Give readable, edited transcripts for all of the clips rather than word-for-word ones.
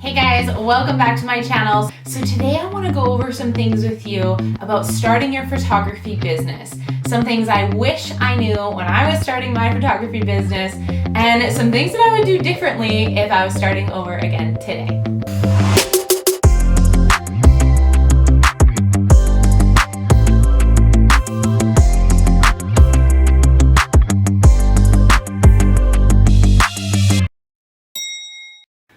Hey guys, welcome back to my channel. So today I want to go over some things with you about starting your photography business. Some things I wish I knew when I was starting my photography business, and some things that I would do differently if I was starting over again today.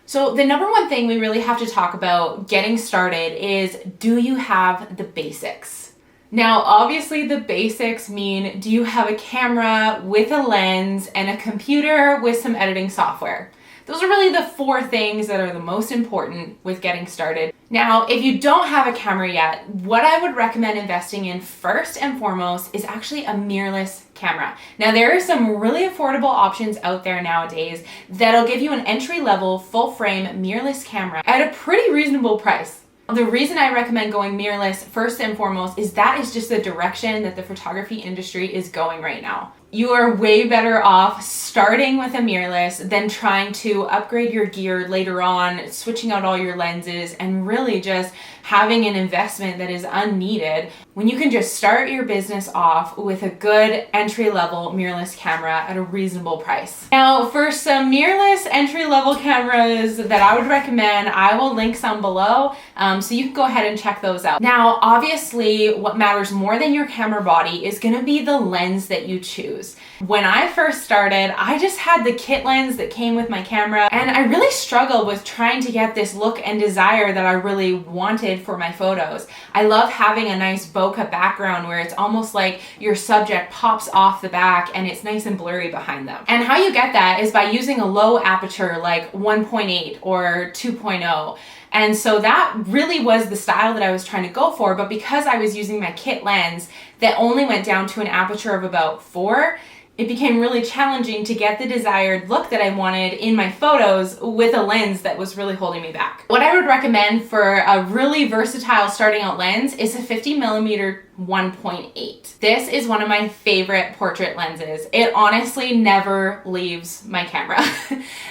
So the number one thing we really have to talk about getting started is, do you have the basics? Now, obviously the basics mean, do you have a camera with a lens and a computer with some editing software? Those are really the four things that are the most important with getting started. Now, if you don't have a camera yet, what I would recommend investing in first and foremost is actually a mirrorless camera. Now, there are some really affordable options out there nowadays that'll give you an entry-level, full-frame mirrorless camera at a pretty reasonable price. The reason I recommend going mirrorless first and foremost is that is just the direction that the photography industry is going right now. You are way better off starting with a mirrorless than trying to upgrade your gear later on, switching out all your lenses, and really just having an investment that is unneeded when you can just start your business off with a good entry-level mirrorless camera at a reasonable price. Now, for some mirrorless entry-level cameras that I would recommend, I will link some below, so you can go ahead and check those out. Now, obviously, what matters more than your camera body is going to be the lens that you choose. When I first started, I just had the kit lens that came with my camera, and I really struggled with trying to get this look and desire that I really wanted for my photos. I love having a nice bokeh background where it's almost like your subject pops off the back and it's nice and blurry behind them. And how you get that is by using a low aperture like 1.8 or 2.0. And so that really was the style that I was trying to go for, but because I was using my kit lens that only went down to an aperture of about 4, it became really challenging to get the desired look that I wanted in my photos with a lens that was really holding me back. What I would recommend for a really versatile starting out lens is a 50mm 1.8. This is one of my favorite portrait lenses. It honestly never leaves my camera.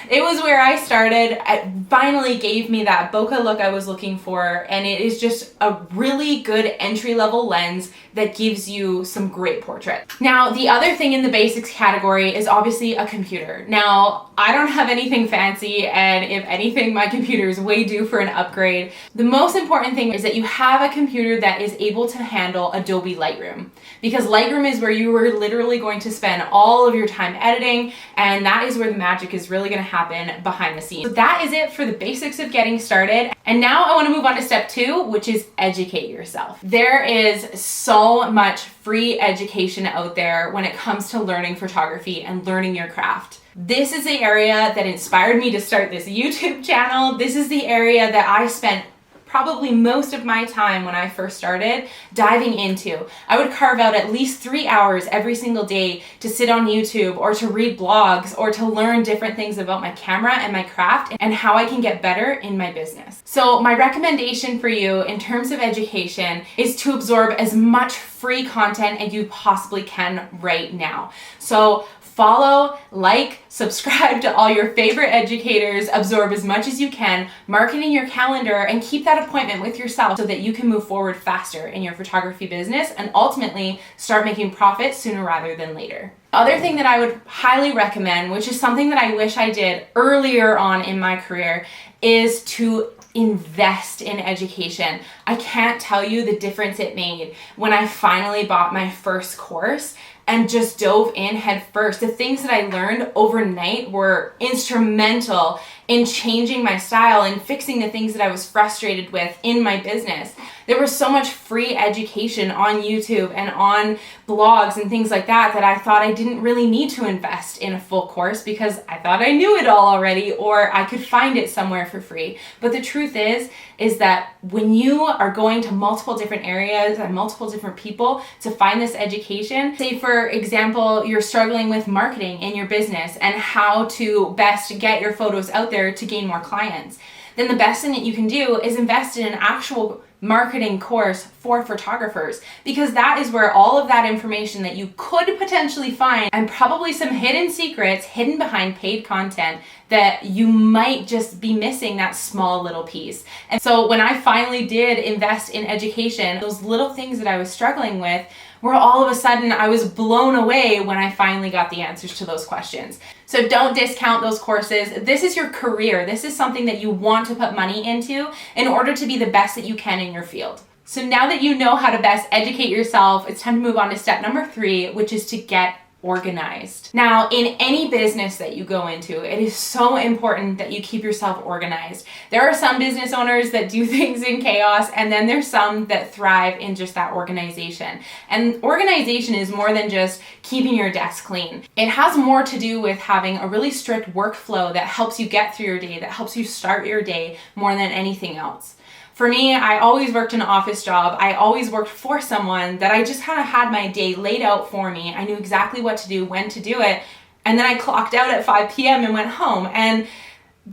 It was where I started. It finally gave me that bokeh look I was looking for, and it is just a really good entry-level lens that gives you some great portraits. Now, the other thing in the basics category is obviously a computer. Now, I don't have anything fancy, and if anything, my computer is way due for an upgrade. The most important thing is that you have a computer that is able to handle Adobe Lightroom, because Lightroom is where you are literally going to spend all of your time editing, and that is where the magic is really going to happen behind the scenes. So that is it for the basics of getting started. And now I want to move on to step 2, which is educate yourself. There is so much free education out there when it comes to learning photography and learning your craft. This is the area that inspired me to start this YouTube channel. This is the area that I spent probably most of my time when I first started diving into. I would carve out at least 3 hours every single day to sit on YouTube or to read blogs or to learn different things about my camera and my craft and how I can get better in my business. So my recommendation for you in terms of education is to absorb as much free content as you possibly can right now. So follow, like, subscribe to all your favorite educators, absorb as much as you can, mark it in your calendar, and keep that appointment with yourself so that you can move forward faster in your photography business and ultimately start making profits sooner rather than later. The other thing that I would highly recommend, which is something that I wish I did earlier on in my career, is to invest in education. I can't tell you the difference it made when I finally bought my first course and just dove in head first. The things that I learned overnight were instrumental in changing my style and fixing the things that I was frustrated with in my business. There was so much free education on YouTube and on blogs and things like that that I thought I didn't really need to invest in a full course because I thought I knew it all already, or I could find it somewhere for free. But the truth is that when you are going to multiple different areas and multiple different people to find this education, say for example, you're struggling with marketing in your business and how to best get your photos out there to gain more clients, then the best thing that you can do is invest in an actual marketing course for photographers, because that is where all of that information that you could potentially find and probably some hidden secrets hidden behind paid content that you might just be missing that small little piece. And so when I finally did invest in education, those little things that I was struggling with were all of a sudden, I was blown away when I finally got the answers to those questions. So don't discount those courses. This is your career. This is something that you want to put money into in order to be the best that you can in your field. So now that you know how to best educate yourself, it's time to move on to step number 3, which is to get organized. Now, in any business that you go into, it is so important that you keep yourself organized. There are some business owners that do things in chaos, and then there's some that thrive in just that organization. And organization is more than just keeping your desk clean. It has more to do with having a really strict workflow that helps you get through your day, that helps you start your day more than anything else. For me, I always worked an office job. I always worked for someone that I just kind of had my day laid out for me. I knew exactly what to do, when to do it. And then I clocked out at 5 p.m. and went home. And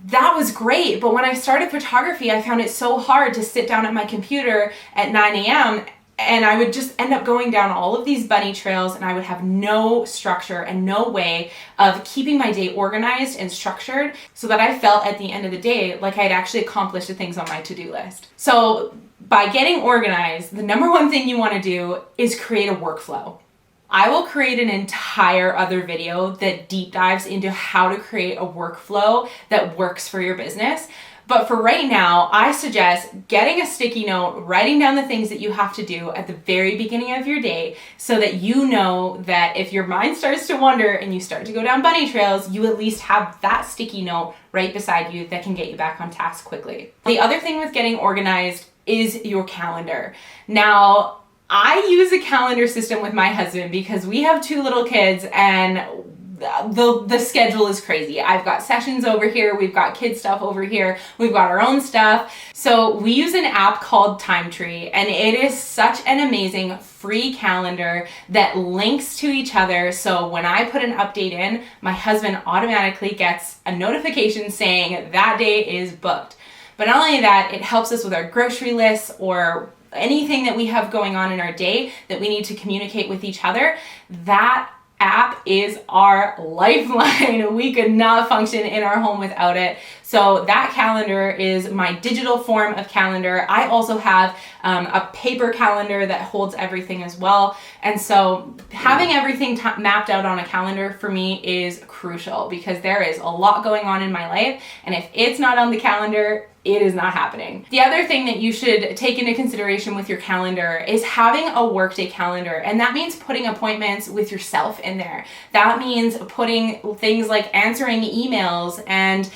that was great. But when I started photography, I found it so hard to sit down at my computer at 9 a.m. And I would just end up going down all of these bunny trails, and I would have no structure and no way of keeping my day organized and structured so that I felt at the end of the day like I'd actually accomplished the things on my to-do list. So by getting organized, the number one thing you want to do is create a workflow. I will create an entire other video that deep dives into how to create a workflow that works for your business. But for right now, I suggest getting a sticky note, writing down the things that you have to do at the very beginning of your day so that you know that if your mind starts to wander and you start to go down bunny trails, you at least have that sticky note right beside you that can get you back on task quickly. The other thing with getting organized is your calendar. Now, I use a calendar system with my husband because we have 2 little kids and the schedule is crazy. I've got sessions over here, we've got kid stuff over here, we've got our own stuff. So we use an app called TimeTree, and it is such an amazing free calendar that links to each other. So when I put an update in, my husband automatically gets a notification saying that day is booked. But not only that, it helps us with our grocery lists or anything that we have going on in our day that we need to communicate with each other. That app is our lifeline. We could not function in our home without it. So that calendar is my digital form of calendar. I also have a paper calendar that holds everything as well. And so having everything mapped out on a calendar for me is crucial because there is a lot going on in my life. And if it's not on the calendar, it is not happening. The other thing that you should take into consideration with your calendar is having a workday calendar. And that means putting appointments with yourself in there. That means putting things like answering emails and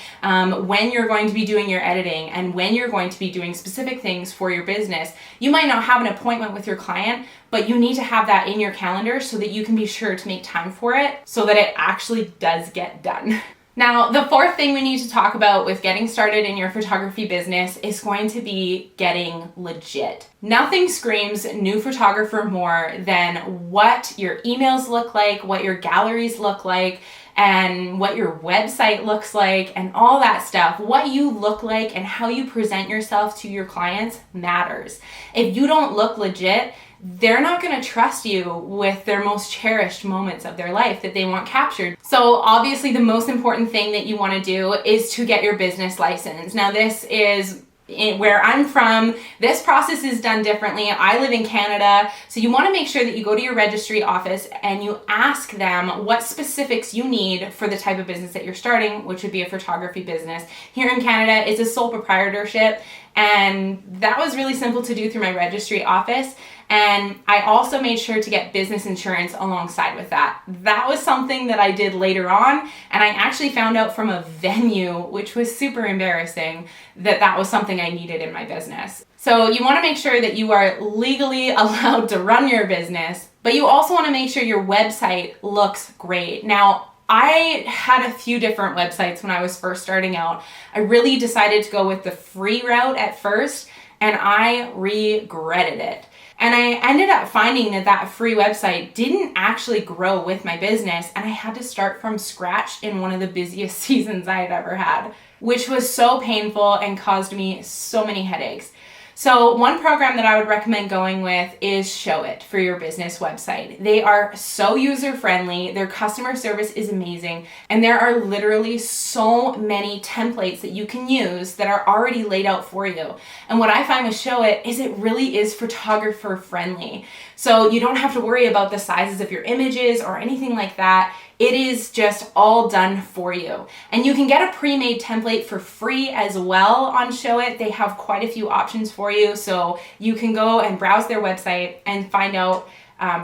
when you're going to be doing your editing and when you're going to be doing specific things for your business. You might not have an appointment with your client, but you need to have that in your calendar so that you can be sure to make time for it so that it actually does get done. Now, the fourth thing we need to talk about with getting started in your photography business is going to be getting legit. Nothing screams new photographer more than what your emails look like, what your galleries look like, and what your website looks like, and all that stuff. What you look like and how you present yourself to your clients matters. If you don't look legit, they're not going to trust you with their most cherished moments of their life that they want captured. So obviously the most important thing that you want to do is to get your business license. Now this is where I'm from, this process is done differently. I live in Canada, so you want to make sure that you go to your registry office and you ask them what specifics you need for the type of business that you're starting, which would be a photography business. Here in Canada, it's a sole proprietorship, and that was really simple to do through my registry office. And I also made sure to get business insurance alongside with that. That was something that I did later on, and I actually found out from a venue, which was super embarrassing, that that was something I needed in my business. So you want to make sure that you are legally allowed to run your business, but you also want to make sure your website looks great. Now, I had a few different websites when I was first starting out. I really decided to go with the free route at first, and I regretted it. And I ended up finding that that free website didn't actually grow with my business, and I had to start from scratch in one of the busiest seasons I had ever had, which was so painful and caused me so many headaches. So one program that I would recommend going with is Showit for your business website. They are so user-friendly, their customer service is amazing, and there are literally so many templates that you can use that are already laid out for you. And what I find with Showit is it really is photographer friendly. So you don't have to worry about the sizes of your images or anything like that. It is just all done for you. And you can get a pre-made template for free as well on Showit. They have quite a few options for you. So you can go and browse their website and find out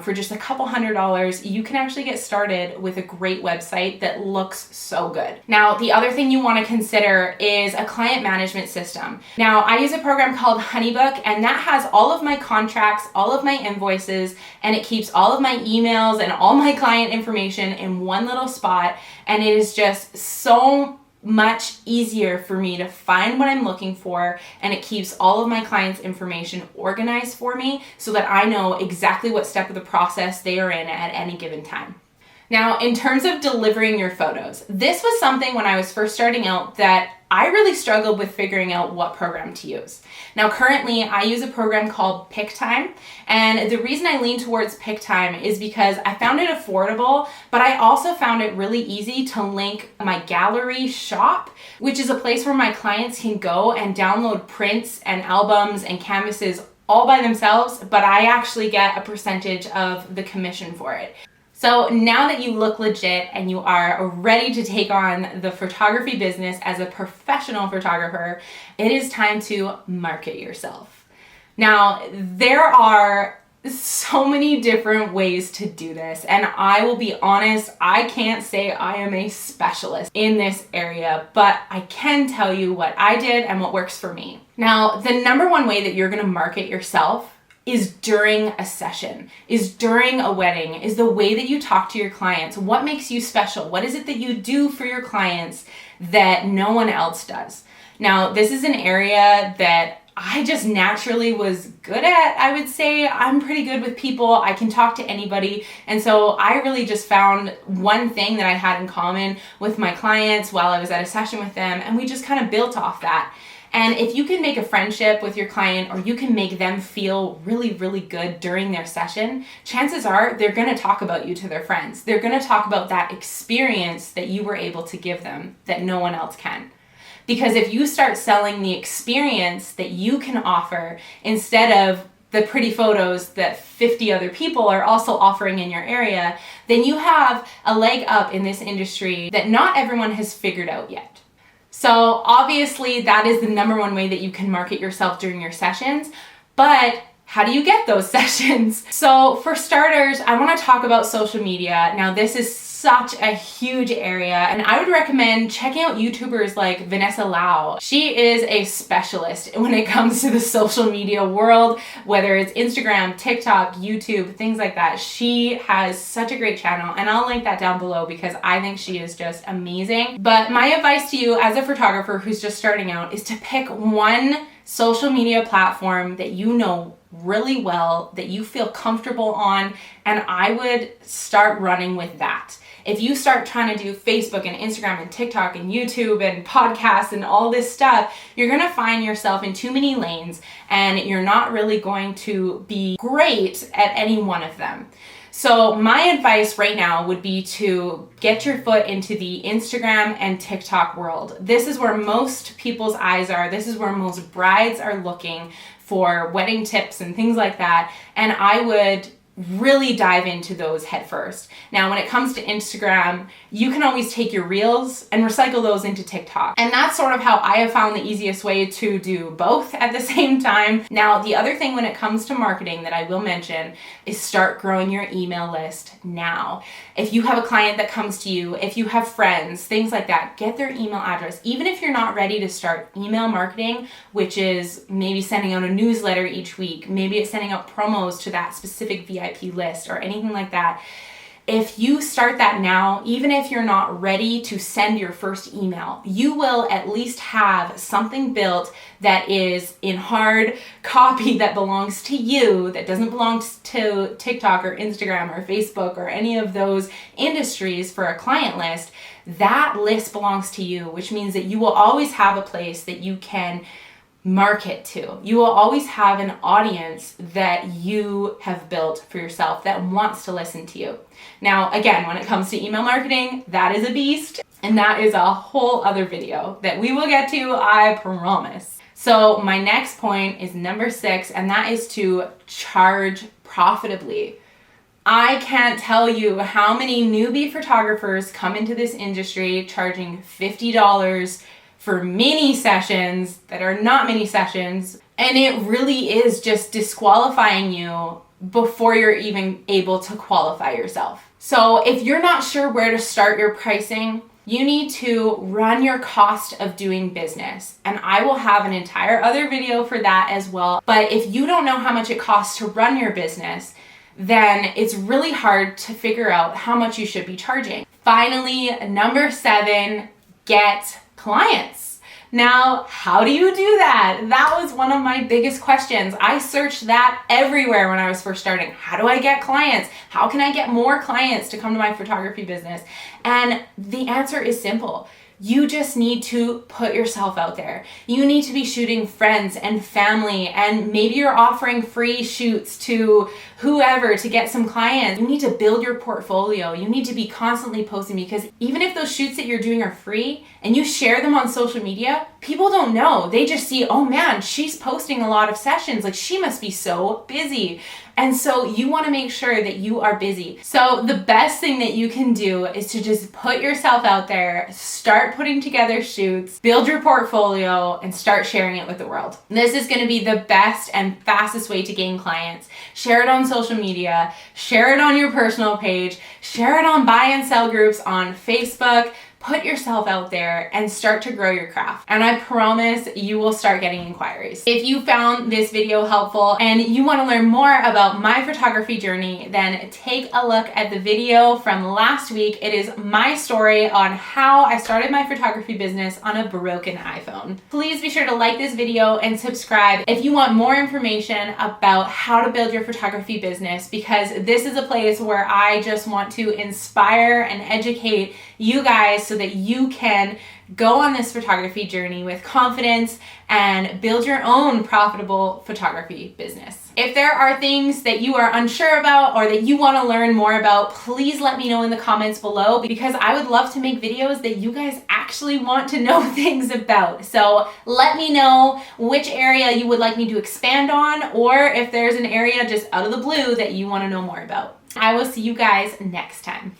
for just a couple $100, you can actually get started with a great website that looks so good. Now, the other thing you want to consider is a client management system. Now, I use a program called Honeybook, and that has all of my contracts, all of my invoices, and it keeps all of my emails and all my client information in one little spot. And it is just so much easier for me to find what I'm looking for, and it keeps all of my clients' information organized for me so that I know exactly what step of the process they are in at any given time. Now, in terms of delivering your photos, this was something when I was first starting out that I really struggled with figuring out what program to use. Now, currently, I use a program called PicTime, and the reason I lean towards PicTime is because I found it affordable, but I also found it really easy to link my gallery shop, which is a place where my clients can go and download prints and albums and canvases all by themselves, but I actually get a percentage of the commission for it. So now that you look legit and you are ready to take on the photography business as a professional photographer, it is time to market yourself. Now, there are so many different ways to do this, and I will be honest, I can't say I am a specialist in this area, but I can tell you what I did and what works for me. Now, the number one way that you're going to market yourself is during a session, is during a wedding, is the way that you talk to your clients. What makes you special? What is it that you do for your clients that no one else does? Now, this is an area that I just naturally was good at. I would say I'm pretty good with people. I can talk to anybody. And so I really just found one thing that I had in common with my clients while I was at a session with them, and we just kind of built off that. And if you can make a friendship with your client, or you can make them feel really, really good during their session, chances are they're going to talk about you to their friends. They're going to talk about that experience that you were able to give them that no one else can. Because if you start selling the experience that you can offer instead of the pretty photos that 50 other people are also offering in your area, then you have a leg up in this industry that not everyone has figured out yet. So obviously that is the number one way that you can market yourself during your sessions, but how do you get those sessions? So for starters, I want to talk about social media. Now, this is such a huge area, and I would recommend checking out YouTubers like Vanessa Lau. She is a specialist when it comes to the social media world, whether it's Instagram, TikTok, YouTube, things like that. She has such a great channel, and I'll link that down below because I think she is just amazing. But my advice to you as a photographer who's just starting out is to pick one social media platform that you know really well, that you feel comfortable on, and I would start running with that. If you start trying to do Facebook and Instagram and TikTok and YouTube and podcasts and all this stuff, you're going to find yourself in too many lanes, and you're not really going to be great at any one of them. So my advice right now would be to get your foot into the Instagram and TikTok world. This is where most people's eyes are. This is where most brides are looking for wedding tips and things like that. And I would really dive into those head first. Now, when it comes to Instagram, you can always take your reels and recycle those into TikTok. And that's sort of how I have found the easiest way to do both at the same time. Now, the other thing when it comes to marketing that I will mention is start growing your email list now. If you have a client that comes to you, if you have friends, things like that, get their email address. Even if you're not ready to start email marketing, which is maybe sending out a newsletter each week, maybe it's sending out promos to that specific VIP list or anything like that. If you start that now, even if you're not ready to send your first email, you will at least have something built that is in hard copy that belongs to you, that doesn't belong to TikTok or Instagram or Facebook or any of those industries for a client list. That list belongs to you, which means that you will always have a place that you can market to. You will always have an audience that you have built for yourself that wants to listen to you. Now, again, when it comes to email marketing, that is a beast, and that is a whole other video that we will get to, I promise. So my next point is number 6, and that is to charge profitably. I can't tell you how many newbie photographers come into this industry charging $50 for mini sessions that are not mini sessions, and it really is just disqualifying you before you're even able to qualify yourself. So if you're not sure where to start your pricing, you need to run your cost of doing business. And I will have an entire other video for that as well. But if you don't know how much it costs to run your business, then it's really hard to figure out how much you should be charging. Finally, number 7, get clients. Now, how do you do that? That was one of my biggest questions. I searched that everywhere when I was first starting. How do I get clients? How can I get more clients to come to my photography business? And the answer is simple. You just need to put yourself out there. You need to be shooting friends and family, and maybe you're offering free shoots to whoever to get some clients. You need to build your portfolio. You need to be constantly posting, because even if those shoots that you're doing are free and you share them on social media, people don't know. They just see, oh man, she's posting a lot of sessions. Like, she must be so busy. And so you want to make sure that you are busy. So the best thing that you can do is to just put yourself out there, start putting together shoots, build your portfolio, and start sharing it with the world. This is going to be the best and fastest way to gain clients. Share it on social media, share it on your personal page, share it on buy and sell groups on Facebook. Put yourself out there and start to grow your craft. And I promise you will start getting inquiries. If you found this video helpful and you want to learn more about my photography journey, then take a look at the video from last week. It is my story on how I started my photography business on a broken iPhone. Please be sure to like this video and subscribe if you want more information about how to build your photography business, because this is a place where I just want to inspire and educate you guys so that you can go on this photography journey with confidence and build your own profitable photography business. If there are things that you are unsure about or that you want to learn more about, please let me know in the comments below, because I would love to make videos that you guys actually want to know things about. So let me know which area you would like me to expand on, or if there's an area just out of the blue that you want to know more about. I will see you guys next time.